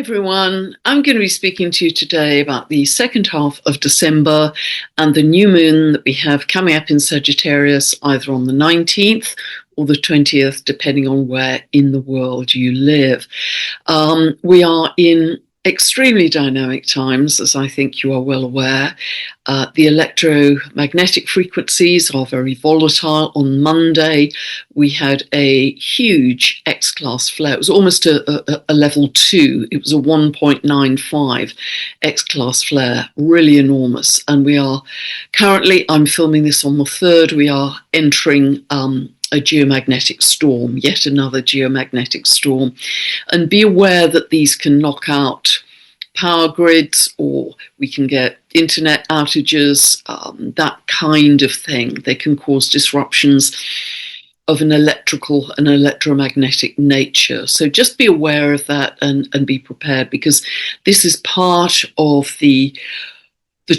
Everyone, I'm going to be speaking to you today about the second half of December and the new moon that we have coming up in Sagittarius, either on the 19th or the 20th, depending on where in the world you live. We are in extremely dynamic times, as I think you are well aware. The electromagnetic frequencies are very volatile. On Monday, we had a huge X-class flare. It was almost a level 2. It was a 1.95 X-class flare, really enormous. And we are currently, I'm filming this on the 3rd, we are entering a geomagnetic storm, yet another geomagnetic storm. And be aware that these can knock out power grids, or we can get internet outages, that kind of thing. They can cause disruptions of an electrical and electromagnetic nature. So just be aware of that and be prepared, because this is part of the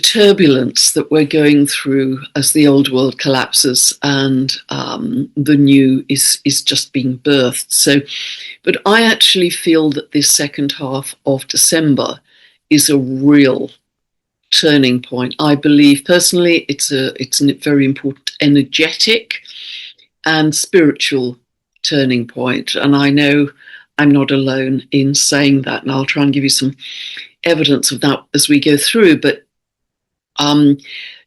turbulence that we're going through as the old world collapses and the new is just being birthed. So, but I actually feel that this second half of December is a real turning point. I believe personally it's a very important energetic and spiritual turning point. And I know I'm not alone in saying that, and I'll try and give you some evidence of that as we go through. But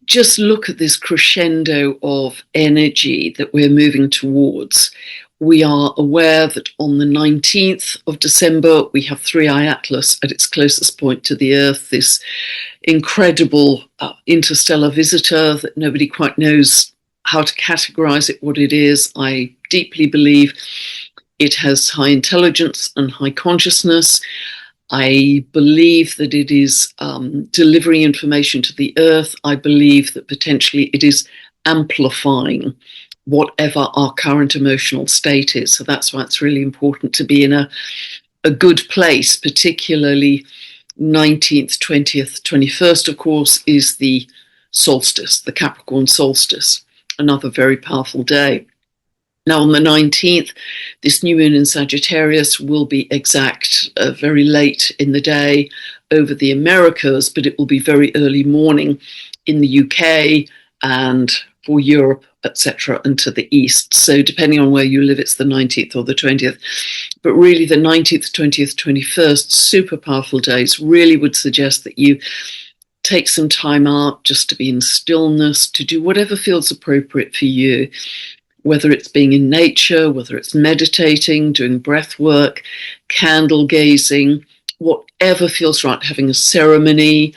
just look at this crescendo of energy that we're moving towards. We are aware that on the 19th of December, we have 3i Atlas at its closest point to the Earth, this incredible interstellar visitor that nobody quite knows how to categorize it, what it is. I deeply believe it has high intelligence and high consciousness. I believe that it is delivering information to the Earth. I believe that potentially it is amplifying whatever our current emotional state is. So that's why it's really important to be in a good place, particularly 19th, 20th, 21st, of course, is the solstice, the Capricorn solstice, another very powerful day. Now, on the 19th, this new moon in Sagittarius will be exact very late in the day over the Americas, but it will be very early morning in the UK and for Europe, etc., and to the east. So depending on where you live, it's the 19th or the 20th. But really the 19th, 20th, 21st, super powerful days, really would suggest that you take some time out just to be in stillness, to do whatever feels appropriate for you. Whether it's being in nature, whether it's meditating, doing breath work, candle gazing, whatever feels right, having a ceremony,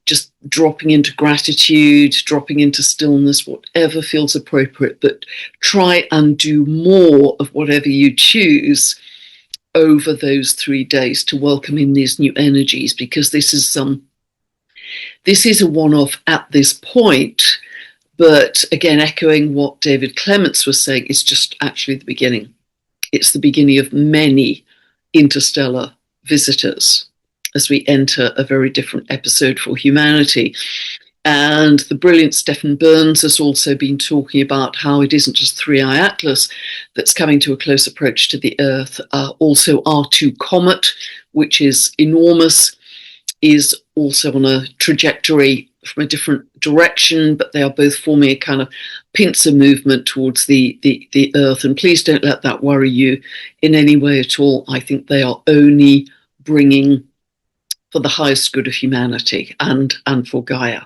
just dropping into gratitude, dropping into stillness, whatever feels appropriate. But try and do more of whatever you choose over those 3 days to welcome in these new energies, because this is a one-off at this point. But again, echoing what David Clements was saying, it's just actually the beginning. It's the beginning of many interstellar visitors as we enter a very different episode for humanity. And the brilliant Stephen Burns has also been talking about how it isn't just 3i Atlas that's coming to a close approach to the Earth. Also R2 Comet, which is enormous, is also on a trajectory from a different direction, but they are both forming a kind of pincer movement towards the Earth. And please don't let that worry you in any way at all. I think they are only bringing for the highest good of humanity and for Gaia.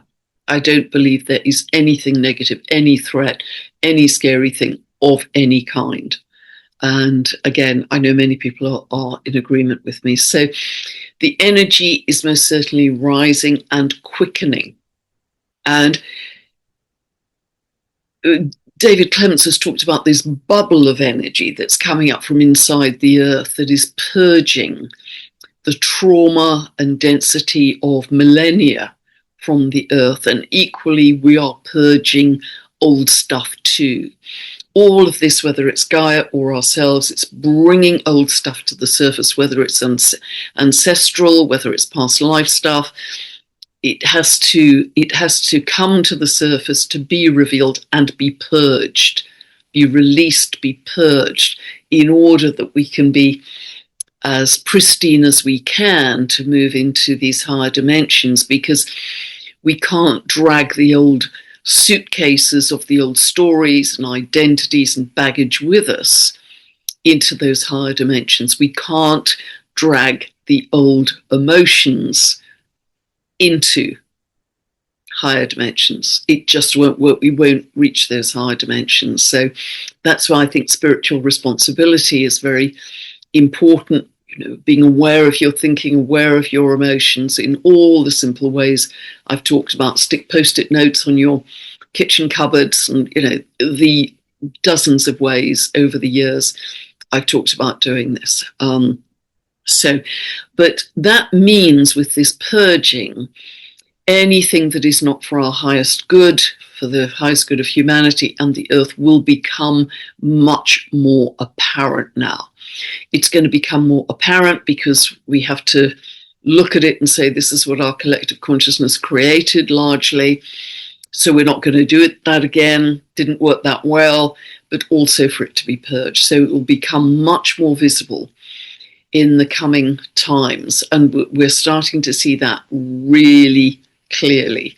I don't believe there is anything negative, any threat, any scary thing of any kind. And again, I know many people are in agreement with me. So the energy is most certainly rising and quickening. And David Clements has talked about this bubble of energy that's coming up from inside the Earth that is purging the trauma and density of millennia from the Earth. And equally, we are purging old stuff too. All of this, whether it's Gaia or ourselves, it's bringing old stuff to the surface, whether it's ancestral, whether it's past life stuff. It has to come to the surface to be revealed and be purged, be released, be purged, in order that we can be as pristine as we can to move into these higher dimensions, because we can't drag the old suitcases of the old stories and identities and baggage with us into those higher dimensions. We can't drag the old emotions into higher dimensions. It just won't work. We won't reach those higher dimensions. So that's why I think spiritual responsibility is very important. Being aware of your thinking, aware of your emotions in all the simple ways I've talked about. Stick post-it notes on your kitchen cupboards, and the dozens of ways over the years I've talked about doing this. But that means with this purging, anything that is not for our highest good, for the highest good of humanity and the earth, will become much more apparent now. It's going to become more apparent because we have to look at it and say, this is what our collective consciousness created largely. So we're not going to do that again. Didn't work that well, but also for it to be purged. So it will become much more visible in the coming times. And we're starting to see that really clearly.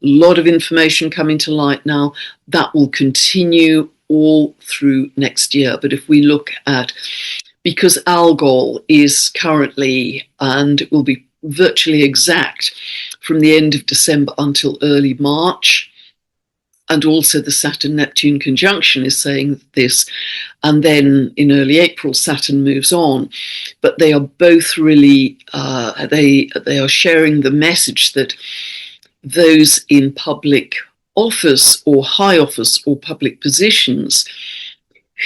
A lot of information coming to light now. That will continue all through next year. But if we look at, because Algol is currently, and it will be virtually exact from the end of December until early March, and also the Saturn-Neptune conjunction is saying this, and then in early April Saturn moves on. But they are both really, they are sharing the message that those in public office or high office or public positions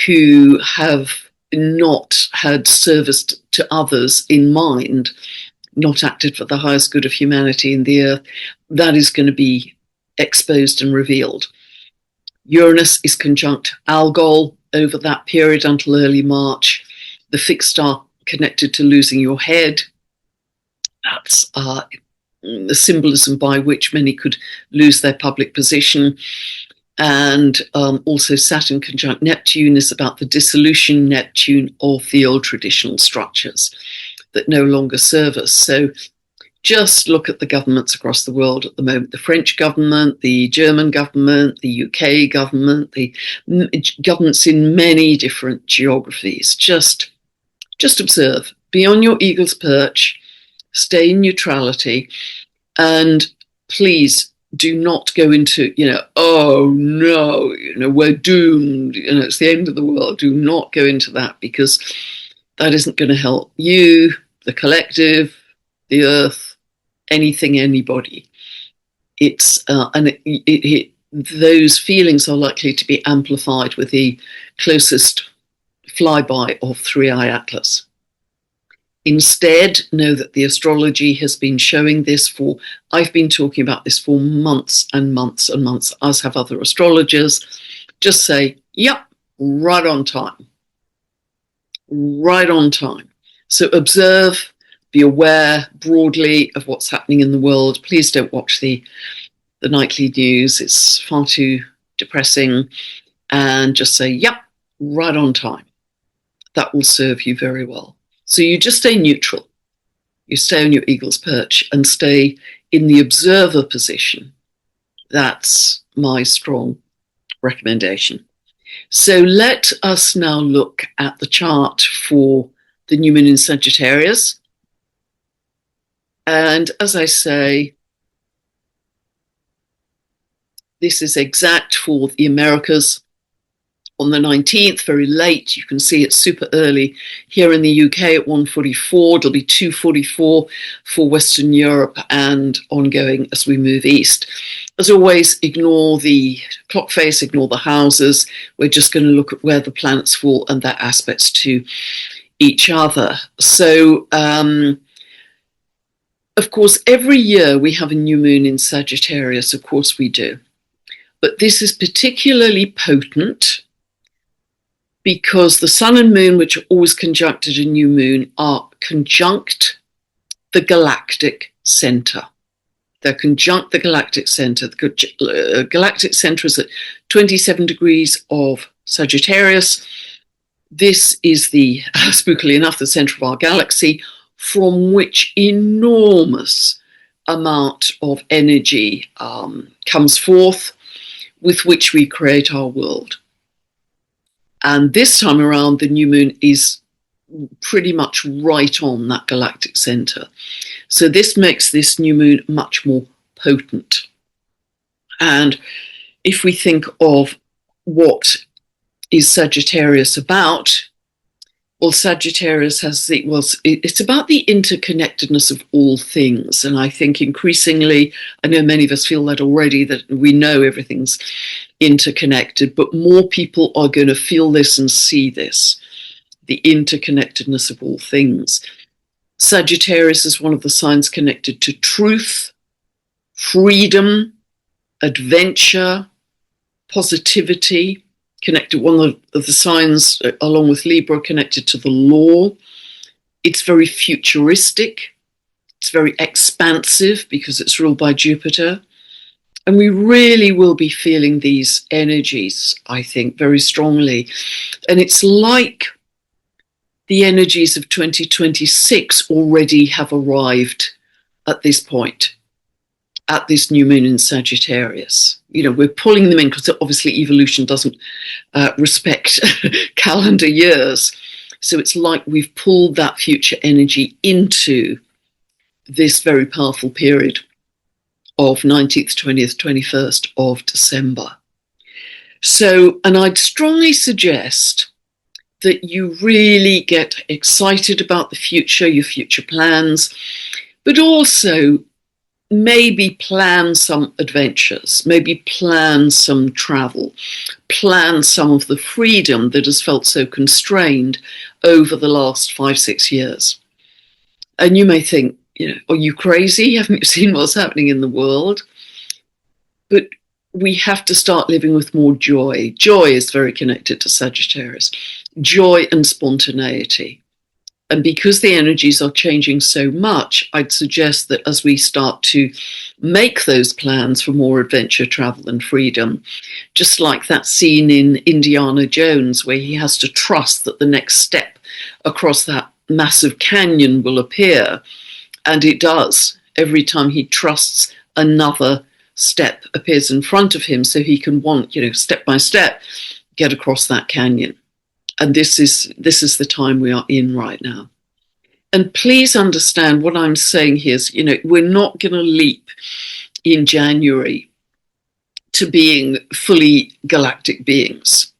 who have not had service to others in mind, not acted for the highest good of humanity and the earth, that is going to be exposed and revealed. Uranus is conjunct Algol over that period until early March. The fixed star connected to losing your head. That's the symbolism by which many could lose their public position. And also Saturn conjunct Neptune is about the dissolution, Neptune, of the old traditional structures that no longer serve us. So just look at the governments across the world at the moment, the French government, the German government, the UK government, the governments in many different geographies. Just observe, be on your eagle's perch, stay in neutrality, and please do not go into, oh no, we're doomed, it's the end of the world. Do not go into that, because that isn't going to help you, the collective, the earth, anything, anybody. It's those feelings are likely to be amplified with the closest flyby of 3i Atlas. Instead, know that the astrology has been showing this I've been talking about this for months and months and months, as have other astrologers. Just say, yep, right on time. Right on time. So observe, be aware broadly of what's happening in the world. Please don't watch the nightly news. It's far too depressing. And just say, yep, right on time. That will serve you very well. So you just stay neutral. You stay on your eagle's perch and stay in the observer position. That's my strong recommendation. So let us now look at the chart for the new moon in Sagittarius. And as I say, this is exact for the Americas on the 19th, very late. You can see it's super early here in the UK at 1:44. It'll be 2:44 for Western Europe and ongoing as we move east. As always, ignore the clock face, ignore the houses. We're just going to look at where the planets fall and their aspects to each other. So, of course, every year we have a new moon in Sagittarius. Of course we do. But this is particularly potent because the sun and moon, which are always conjunct at a new moon, are conjunct the galactic center. They're conjunct the galactic center. The galactic center is at 27 degrees of Sagittarius, This is the, spookily enough, the center of our galaxy, from which enormous amount of energy comes forth, with which we create our world. And this time around, the new moon is pretty much right on that galactic center. So this makes this new moon much more potent. And if we think of what is Sagittarius about, well, Sagittarius it's about the interconnectedness of all things. And I think increasingly, I know many of us feel that already, that we know everything's interconnected, but more people are going to feel this and see this, the interconnectedness of all things. Sagittarius is one of the signs connected to truth, freedom, adventure, positivity, connected, one of the signs, along with Libra, connected to the law. It's very futuristic. It's very expansive because it's ruled by Jupiter. And we really will be feeling these energies, I think, very strongly. And it's like the energies of 2026 already have arrived at this point, at this new moon in Sagittarius. You know, we're pulling them in because obviously evolution doesn't respect calendar years. So it's like we've pulled that future energy into this very powerful period of 19th, 20th, 21st of December. So, and I'd strongly suggest that you really get excited about the future, your future plans, but also maybe plan some adventures, maybe plan some travel, plan some of the freedom that has felt so constrained over the last 5-6 years. And you may think, you know, are you crazy? Haven't you seen what's happening in the world? But we have to start living with more joy. Joy is very connected to Sagittarius. Joy and spontaneity. And because the energies are changing so much, I'd suggest that as we start to make those plans for more adventure, travel, and freedom, just like that scene in Indiana Jones, where he has to trust that the next step across that massive canyon will appear. And it does. Every time he trusts, another step appears in front of him, so he can step by step, get across that canyon. And this is the time we are in right now. And please understand what I'm saying here is, we're not going to leap in January to being fully galactic beings.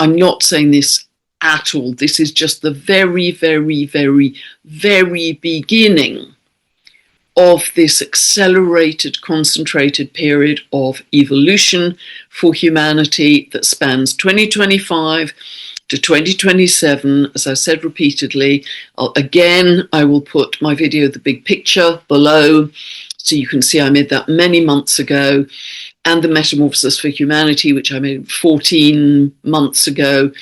I'm not saying this at all. This is just the very, very, very, very beginning of this accelerated, concentrated period of evolution for humanity that spans 2025 to 2027, as I said repeatedly. I will put my video, The Big Picture, below, so you can see I made that many months ago, and the Metamorphosis for Humanity, which I made 14 months ago,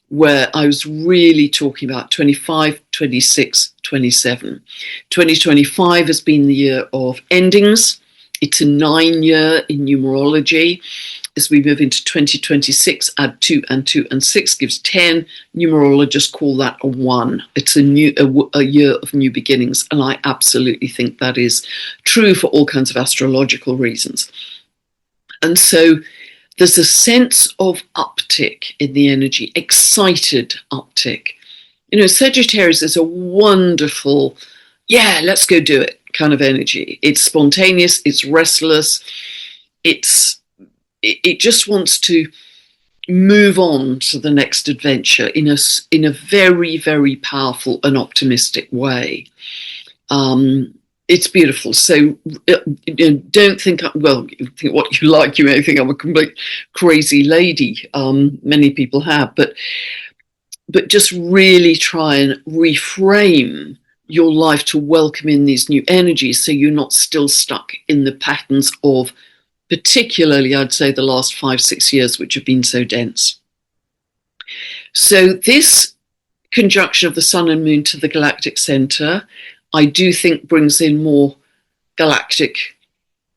where I was really talking about 25, 26, 27. 2025 has been the year of endings. It's a 9-year in numerology. As we move into 2026, add 2 and 2 and 6 gives 10. Numerologists call that a 1. It's a year of new beginnings, and I absolutely think that is true for all kinds of astrological reasons. And so there's a sense of uptick in the energy, excited uptick. Sagittarius is a wonderful, let's go do it kind of energy. It's spontaneous, it's restless, it just wants to move on to the next adventure in a very, very powerful and optimistic way. It's beautiful. So don't think, think what you like. You may think I'm a complete crazy lady. Many people have, but just really try and reframe your life to welcome in these new energies, so you're not still stuck in the patterns of, particularly, I'd say, the last 5-6 years, which have been so dense. So this conjunction of the sun and moon to the galactic center, I do think brings in more galactic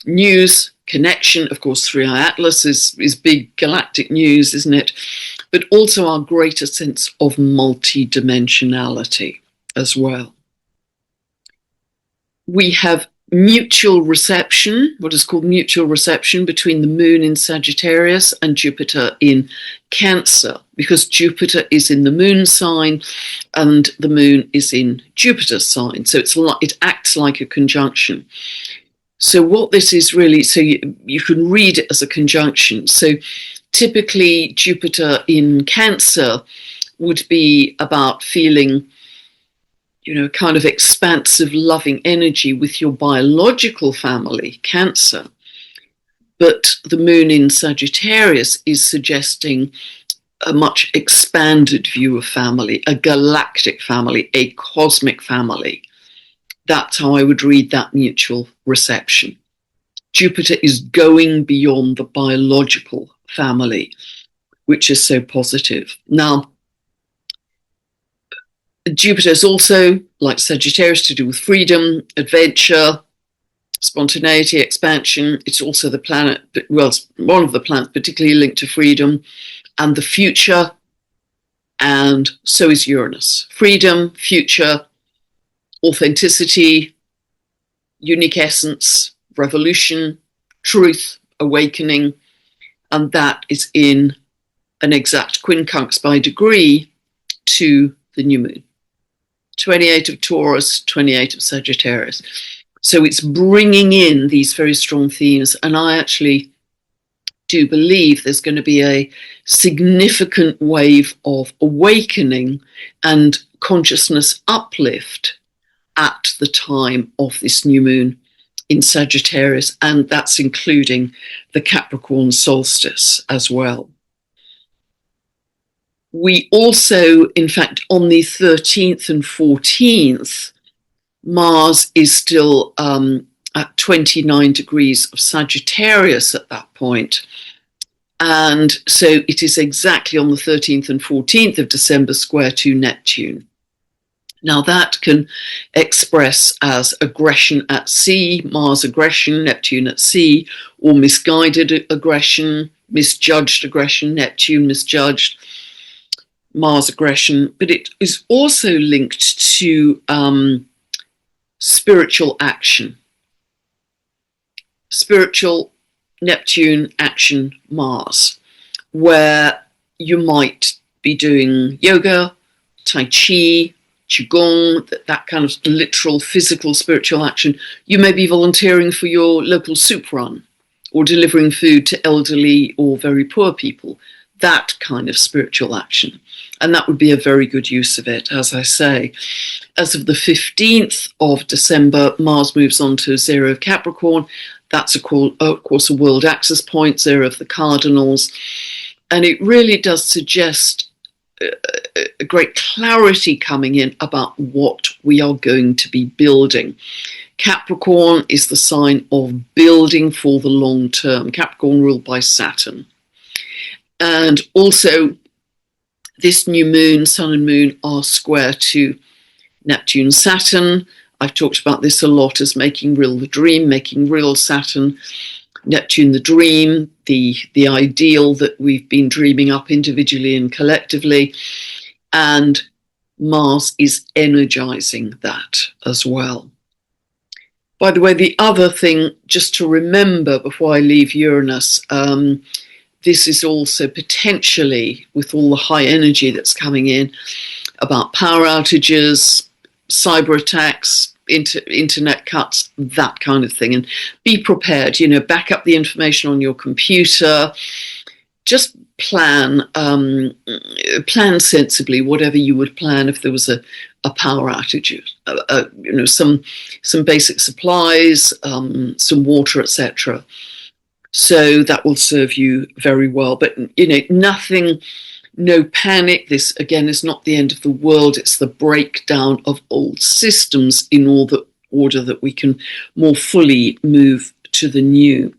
news, connection. Of course, 3i Atlas is big galactic news, isn't it? but also our greater sense of multidimensionality as well. We have mutual reception, what is called mutual reception, between the moon in Sagittarius and Jupiter in Cancer, because Jupiter is in the moon sign and the moon is in Jupiter's sign. So it acts like a conjunction. So what this is really, so you can read it as a conjunction. So typically Jupiter in Cancer would be about feeling, kind of expansive, loving energy with your biological family, Cancer. But the moon in Sagittarius is suggesting a much expanded view of family, a galactic family, a cosmic family. That's how I would read that mutual reception. Jupiter is going beyond the biological family, which is so positive. Now, Jupiter is also, like Sagittarius, to do with freedom, adventure, spontaneity, expansion. It's also the planet, well, it's one of the planets particularly linked to freedom and the future, and so is Uranus. Freedom, future, authenticity, unique essence, revolution, truth, awakening, and that is in an exact quincunx by degree to the new moon. 28 of Taurus, 28 of Sagittarius. So it's bringing in these very strong themes, and I actually do believe there's going to be a significant wave of awakening and consciousness uplift at the time of this new moon in Sagittarius, and that's including the Capricorn solstice as well. We also, in fact, on the 13th and 14th, Mars is still at 29 degrees of Sagittarius at that point. And so it is exactly on the 13th and 14th of December square to Neptune. Now that can express as aggression at sea, Mars aggression, Neptune at sea, or misguided aggression, misjudged aggression, Neptune misjudged, Mars aggression. But it is also linked to spiritual action. Spiritual Neptune action Mars, where you might be doing yoga, Tai Chi, Qigong, that kind of literal, physical, spiritual action. You may be volunteering for your local soup run or delivering food to elderly or very poor people. That kind of spiritual action. And that would be a very good use of it, as I say. As of the 15th of December, Mars moves on to 0 of Capricorn. That's, of course, a world axis point, 0 of the cardinals. And it really does suggest a great clarity coming in about what we are going to be building. Capricorn is the sign of building for the long term. Capricorn ruled by Saturn. And also, this new moon, Sun and Moon, are square to Neptune, Saturn. I've talked about this a lot as making real the dream, making real Saturn, Neptune the dream, the ideal that we've been dreaming up individually and collectively. And Mars is energizing that as well. By the way, the other thing just to remember before I leave Uranus, this is also potentially, with all the high energy that's coming in, about power outages, cyber attacks, internet cuts, that kind of thing. And be prepared, back up the information on your computer. Just plan sensibly, whatever you would plan if there was a power outage, some basic supplies, some water, etc. So that will serve you very well. But, nothing, no panic. This, again, is not the end of the world. It's the breakdown of old systems in order that we can more fully move to the new.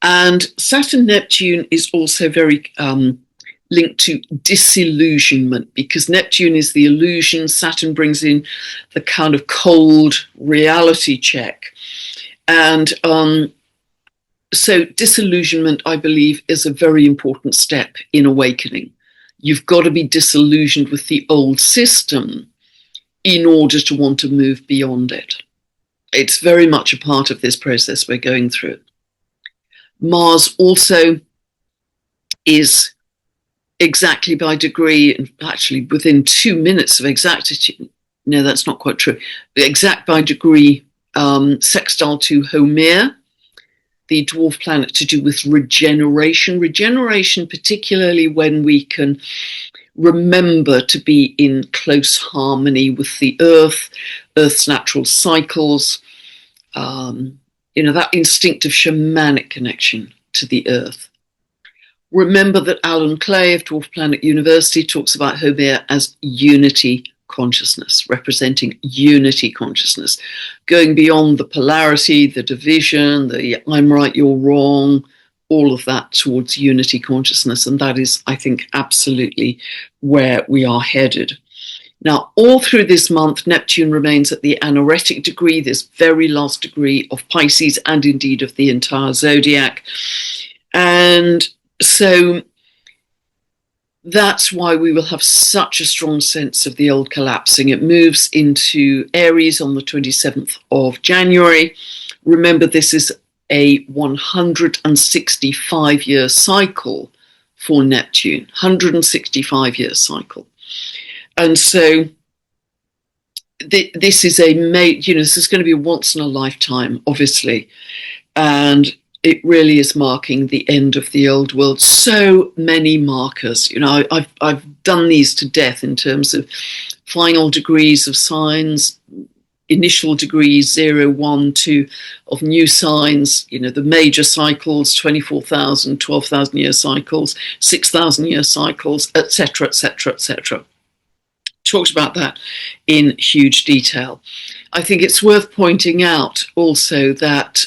And Saturn-Neptune is also very linked to disillusionment, because Neptune is the illusion. Saturn brings in the kind of cold reality check. And So disillusionment, I believe, is a very important step in awakening. You've got to be disillusioned with the old system in order to want to move beyond it. It's very much a part of this process we're going through. Mars also is exactly by degree, and actually within 2 minutes of exactitude, no, that's not quite true, exact by degree, sextile to Homer, the dwarf planet, to do with regeneration. Regeneration, particularly when we can remember to be in close harmony with the Earth, Earth's natural cycles, that instinctive shamanic connection to the Earth. Remember that Alan Clay of Dwarf Planet University talks about Homer as unity consciousness, representing unity consciousness, going beyond the polarity, the division, the I'm right, you're wrong, all of that towards unity consciousness. And that is, I think, absolutely where we are headed. Now, all through this month, Neptune remains at the anaretic degree, this very last degree of Pisces and indeed of the entire zodiac. And so that's why we will have such a strong sense of the old collapsing. It moves into Aries on the 27th of January. Remember, this is a 165-year cycle for Neptune, 165-year cycle. And so this is this is going to be a once in a lifetime, obviously. And it really is marking the end of the old world. So many markers. I've done these to death in terms of final degrees of signs, initial degrees 0, 1, 2 of new signs, the major cycles, 24,000, 12,000 year cycles, 6,000 year cycles, etc., etc., etc. Talked about that in huge detail. I think it's worth pointing out also that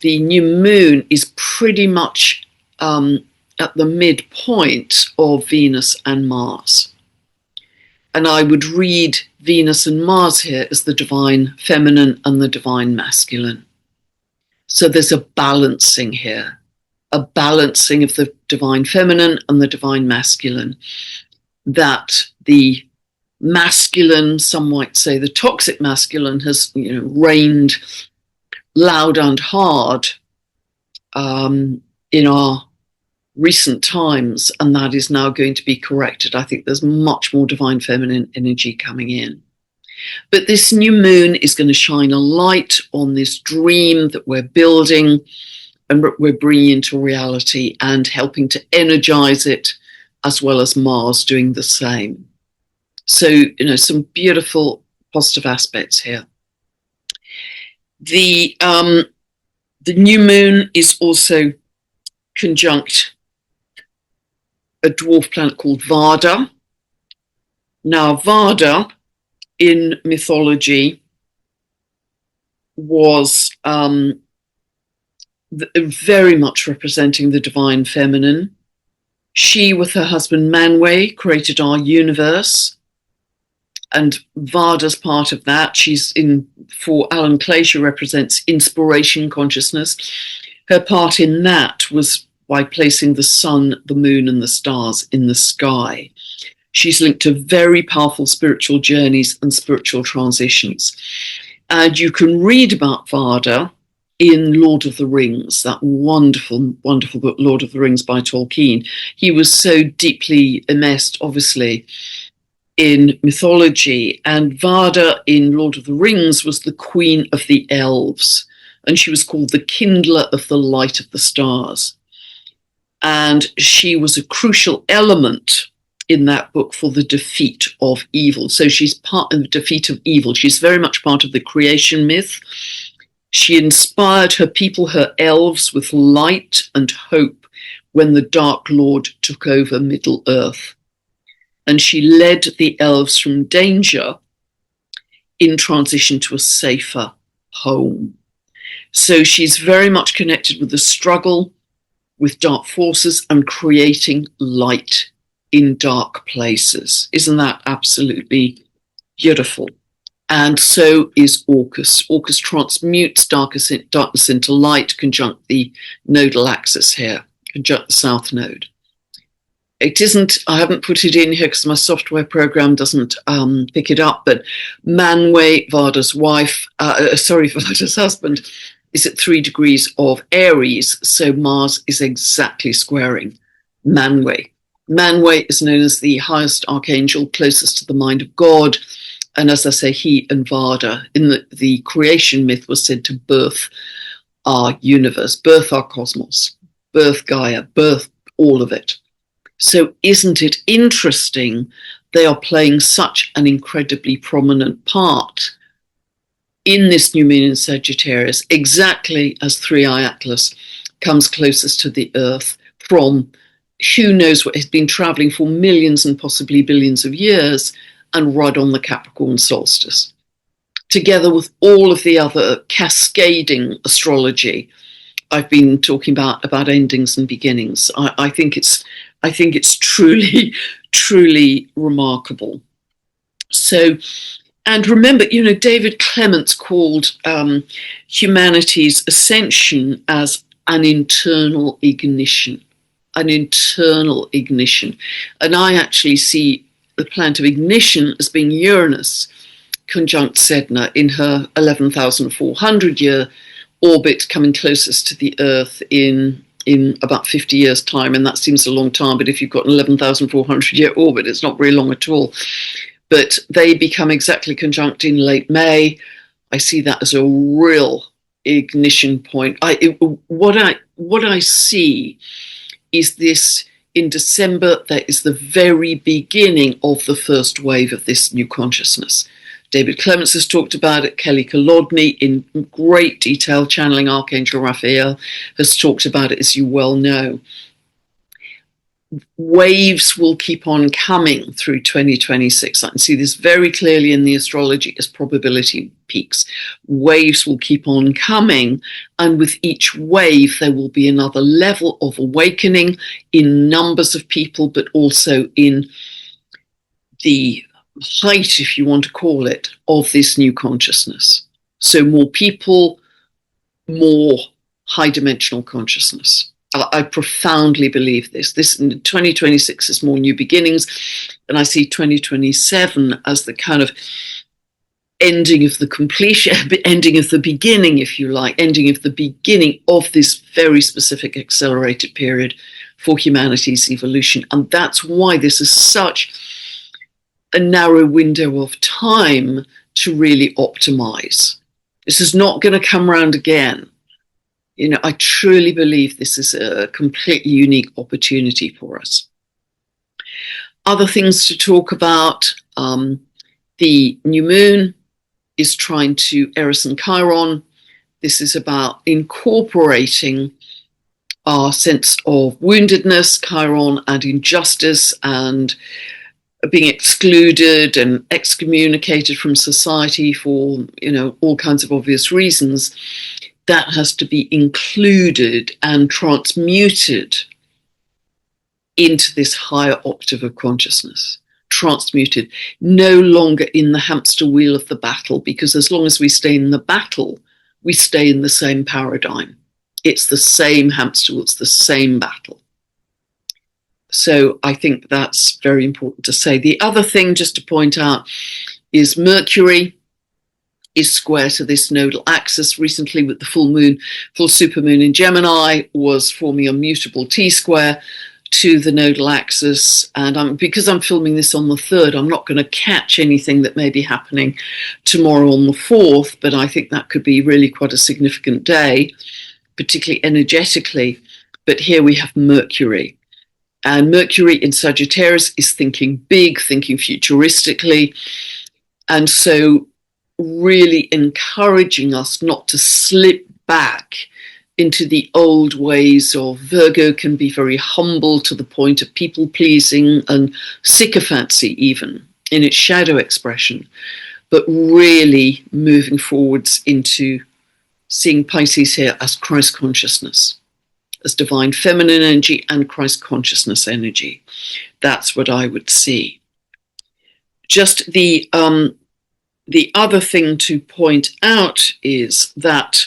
the new moon is pretty much at the midpoint of Venus and Mars. And I would read Venus and Mars here as the divine feminine and the divine masculine. So there's a balancing here, a balancing of the divine feminine and the divine masculine, that the masculine, some might say the toxic masculine, has reigned loud and hard in our recent times, and that is now going to be corrected. I think there's much more divine feminine energy coming in. But this new moon is going to shine a light on this dream that we're building and we're bringing into reality and helping to energize it, as well as Mars doing the same. So, some beautiful positive aspects here. The new moon is also conjunct a dwarf planet called Vada. Now, Vada in mythology was very much representing the divine feminine. She, with her husband Manwe, created our universe. And Vada's part of that. For Alan Clay, she represents inspiration consciousness. Her part in that was by placing the sun, the moon, and the stars in the sky. She's linked to very powerful spiritual journeys and spiritual transitions. And you can read about Vada in Lord of the Rings, that wonderful, wonderful book, Lord of the Rings by Tolkien. He was so deeply immersed, obviously, in mythology, and Vada in Lord of the Rings was the queen of the elves, and she was called the kindler of the light of the stars. And she was a crucial element in that book for the defeat of evil. So she's part of the defeat of evil. She's very much part of the creation myth. She inspired her people, her elves, with light and hope when the Dark Lord took over Middle Earth. And she led the elves from danger in transition to a safer home. So she's very much connected with the struggle with dark forces and creating light in dark places. Isn't that absolutely beautiful? And so is Orcus. Orcus transmutes darkness into light, conjunct the nodal axis here, conjunct the south node. It isn't, I haven't put it in here because my software program doesn't pick it up, but Manwë, Vada's Vada's husband, is at 3 degrees of Aries, so Mars is exactly squaring Manwë. Manwë is known as the highest archangel closest to the mind of God. And as I say, he and Vada in the creation myth was said to birth our universe, birth our cosmos, birth Gaia, birth all of it. So isn't it interesting they are playing such an incredibly prominent part in this new moon in Sagittarius, exactly as 3i Atlas comes closest to the Earth from who knows what has been traveling for millions and possibly billions of years, and right on the Capricorn solstice, together with all of the other cascading astrology I've been talking about endings and beginnings. I think it's truly, truly remarkable. So, and remember, David Clements called humanity's ascension as an internal ignition, And I actually see the planet of ignition as being Uranus conjunct Sedna in her 11,400 year orbit, coming closest to the Earth in about 50 years' time. And that seems a long time, but if you've got an 11,400 year orbit, it's not very long at all. But they become exactly conjunct in late May. I see that as a real ignition point. What I see is this. In December, there is the very beginning of the first wave of this new consciousness. David Clements has talked about it. Kelly Kolodny, in great detail, channeling Archangel Raphael, has talked about it, as you well know. Waves will keep on coming through 2026. I can see this very clearly in the astrology as probability peaks. Waves will keep on coming, and with each wave there will be another level of awakening in numbers of people, but also in the height, if you want to call it, of this new consciousness. So more people, more high-dimensional consciousness. I profoundly believe this. 2026 is more new beginnings, and I see 2027 as the kind of ending of the completion, ending of the beginning, if you like, ending of the beginning of this very specific accelerated period for humanity's evolution. And that's why this is such a narrow window of time to really optimize. This is not going to come around again. I truly believe this is a completely unique opportunity for us. Other things to talk about, the new moon is trying to Eris and Chiron. This is about incorporating our sense of woundedness, Chiron, and injustice, and being excluded and excommunicated from society for, all kinds of obvious reasons. That has to be included and transmuted into this higher octave of consciousness. Transmuted, no longer in the hamster wheel of the battle, because as long as we stay in the battle, we stay in the same paradigm. It's the same hamster wheel, it's the same battle. So I think that's very important to say. The other thing just to point out is Mercury is square to this nodal axis. Recently, with the full supermoon in Gemini, was forming a mutable T-square to the nodal axis. And because I'm filming this on the 3rd, I'm not going to catch anything that may be happening tomorrow on the 4th, but I think that could be really quite a significant day, particularly energetically. But here we have Mercury. And Mercury in Sagittarius is thinking big, thinking futuristically. And so really encouraging us not to slip back into the old ways of Virgo. Can be very humble to the point of people-pleasing and sycophancy even in its shadow expression, but really moving forwards into seeing Pisces here as Christ consciousness, as divine feminine energy and Christ consciousness energy. That's what I would see. Just the the other thing to point out is that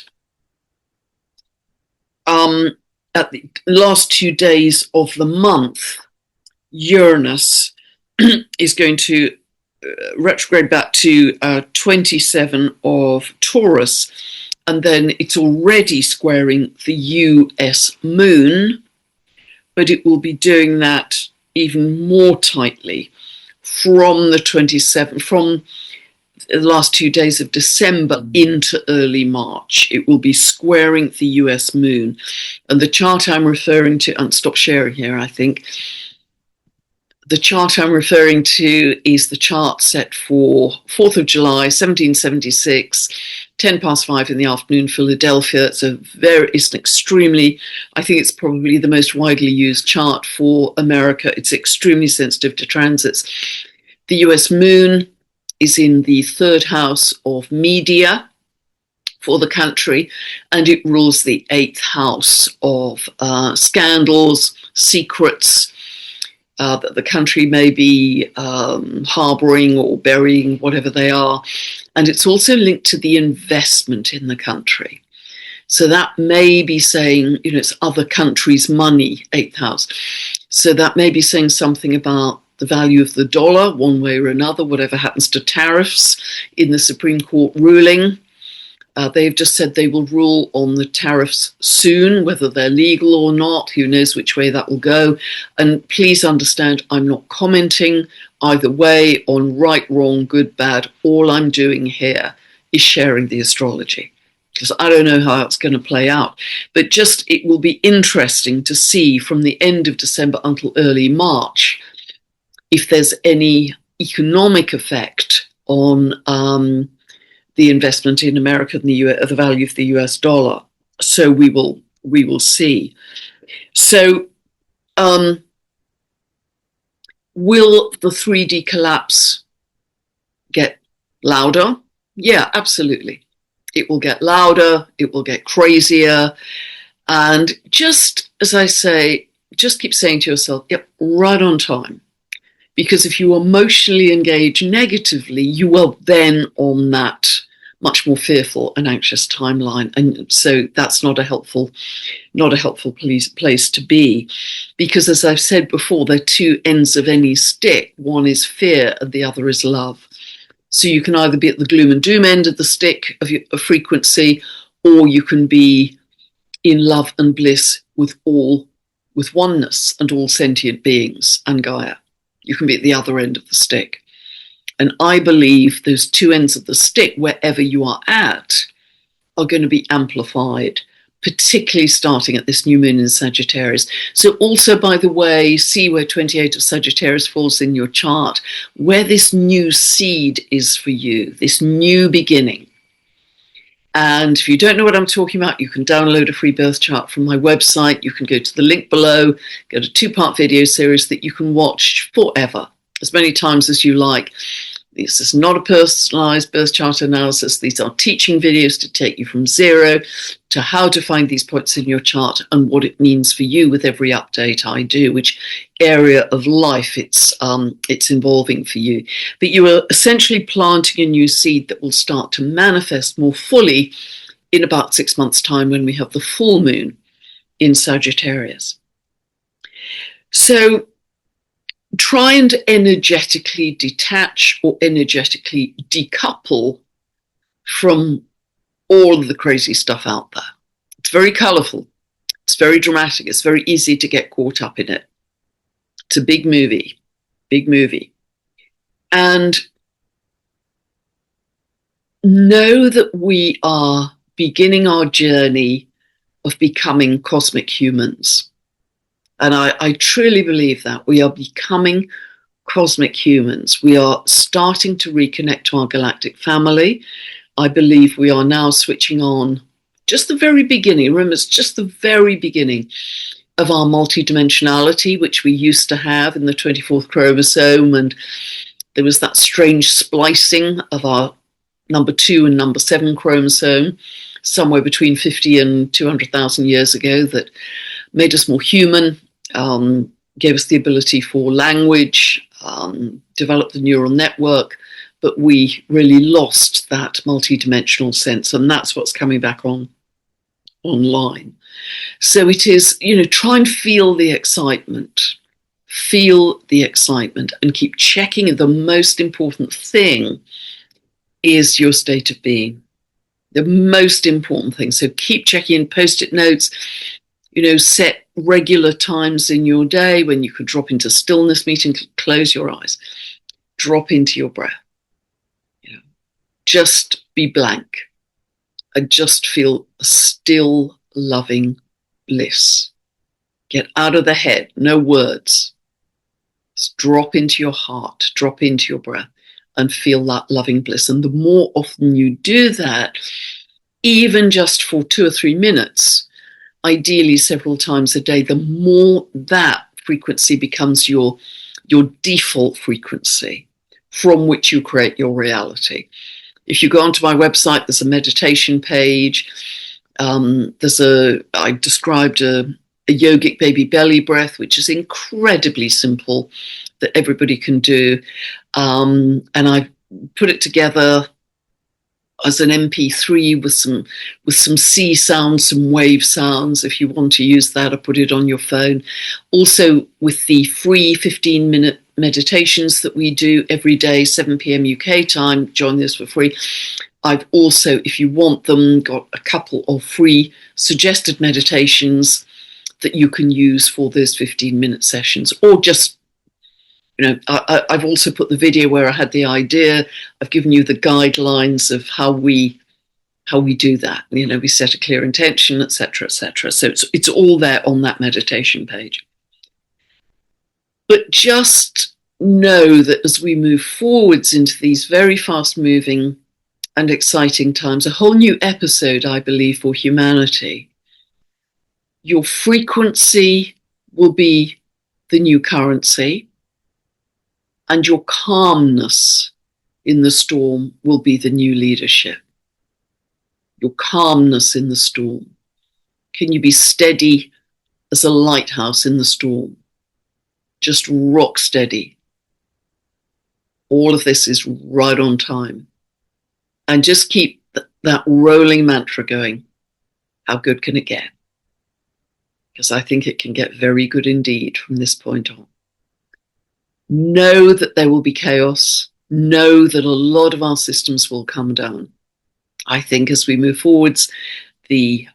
at the last 2 days of the month, Uranus is going to retrograde back to 27 of Taurus, and then it's already squaring the US moon, but it will be doing that even more tightly from the 27th, from the last 2 days of December into early March. It will be squaring the US moon. And the chart I'm referring to, and stop sharing here, I think. The chart I'm referring to is the chart set for 4th of July, 1776, 10 past 5 in the afternoon, Philadelphia. It's an extremely, I think it's probably the most widely used chart for America. It's extremely sensitive to transits. The US moon is in the 3rd house of media for the country, and it rules the 8th house of scandals, secrets, that the country may be harboring or burying, whatever they are. And it's also linked to the investment in the country. So that may be saying, it's other countries' money, 8th house. So that may be saying something about the value of the dollar, one way or another, whatever happens to tariffs in the Supreme Court ruling. They've just said they will rule on the tariffs soon, whether they're legal or not. Who knows which way that will go. And please understand, I'm not commenting either way on right, wrong, good, bad. All I'm doing here is sharing the astrology, because I don't know how it's going to play out. But just it will be interesting to see from the end of December until early March if there's any economic effect on the investment in America and the US, the value of the US dollar. So we will see. So will the 3D collapse get louder? Yeah, absolutely. It will get louder, it will get crazier. And just as I say, just keep saying to yourself, yep, right on time. Because if you emotionally engage negatively, you are then on that much more fearful and anxious timeline. And so that's not a helpful place to be. Because as I've said before, there are two ends of any stick. One is fear and the other is love. So you can either be at the gloom and doom end of the stick of frequency, or you can be in love and bliss with oneness and all sentient beings and Gaia. You can be at the other end of the stick. And I believe those two ends of the stick, wherever you are at, are going to be amplified, particularly starting at this new moon in Sagittarius. So also, by the way, see where 28 of Sagittarius falls in your chart, where this new seed is for you, this new beginning. And if you don't know what I'm talking about, you can download a free birth chart from my website. You can go to the link below, get a 2-part video series that you can watch forever, as many times as you like. This is not a personalized birth chart analysis. These are teaching videos to take you from zero to how to find these points in your chart and what it means for you with every update I do, which area of life it's involving for you. But you are essentially planting a new seed that will start to manifest more fully in about 6 months' time when we have the full moon in Sagittarius. So try and energetically detach or energetically decouple from all of the crazy stuff out there. It's very colorful. It's very dramatic. It's very easy to get caught up in it. It's a big movie, big movie. And know that we are beginning our journey of becoming cosmic humans. And I truly believe that we are becoming cosmic humans. We are starting to reconnect to our galactic family. I believe we are now switching on just the very beginning. Remember, it's just the very beginning of our multidimensionality, which we used to have in the 24th chromosome. And there was that strange splicing of our number 2 and number 7 chromosome somewhere between 50 and 200,000 years ago that made us more human. Gave us the ability for language, developed the neural network, but we really lost that multidimensional sense, and that's what's coming back online. So it is, try and feel the excitement. Feel the excitement and keep checking. The most important thing is your state of being. The most important thing. So keep checking in, post-it notes, set regular times in your day when you could drop into stillness meeting, close your eyes, drop into your breath. Just be blank and just feel a still, loving bliss. Get out of the head, no words. Just drop into your heart, drop into your breath and feel that loving bliss. And the more often you do that, even just for 2 or 3 minutes, ideally several times a day, the more that frequency becomes your default frequency from which you create your reality. If you go onto my website, there's a meditation page. I described a yogic baby belly breath, which is incredibly simple, that everybody can do. And I put it together as an MP3 with some sea sounds, some wave sounds. If you want to use that, or put it on your phone. Also with the free 15-minute meditations that we do every day, 7 p.m. UK time, join this for free. I've also, if you want them, got a couple of free suggested meditations that you can use for those 15-minute sessions, or just, I've also put the video where I had the idea. I've given you the guidelines of how we do that. We set a clear intention, etc., etc. So it's all there on that meditation page. But just know that as we move forwards into these very fast-moving and exciting times, a whole new episode, I believe, for humanity, your frequency will be the new currency, and your calmness in the storm will be the new leadership. Your calmness in the storm. Can you be steady as a lighthouse in the storm? Just rock steady. All of this is right on time. And just keep that rolling mantra going. How good can it get? Because I think it can get very good indeed from this point on. Know that there will be chaos. Know that a lot of our systems will come down. I think as we move forwards, the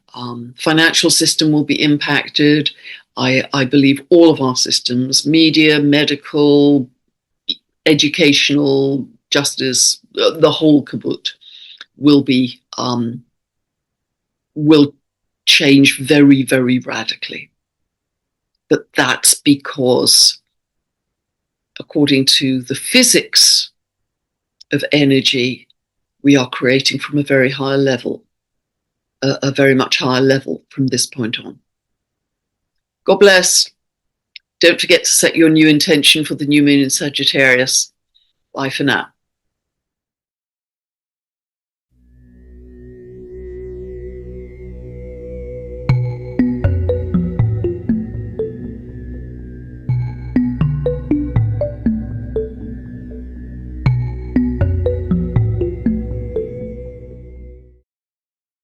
financial system will be impacted. I believe all of our systems, media, medical, educational, justice, the whole caboot will change very, very radically. But that's because, according to the physics of energy, we are creating from a very high level, a very much higher level from this point on. God bless. Don't forget to set your new intention for the new moon in Sagittarius. Bye for now.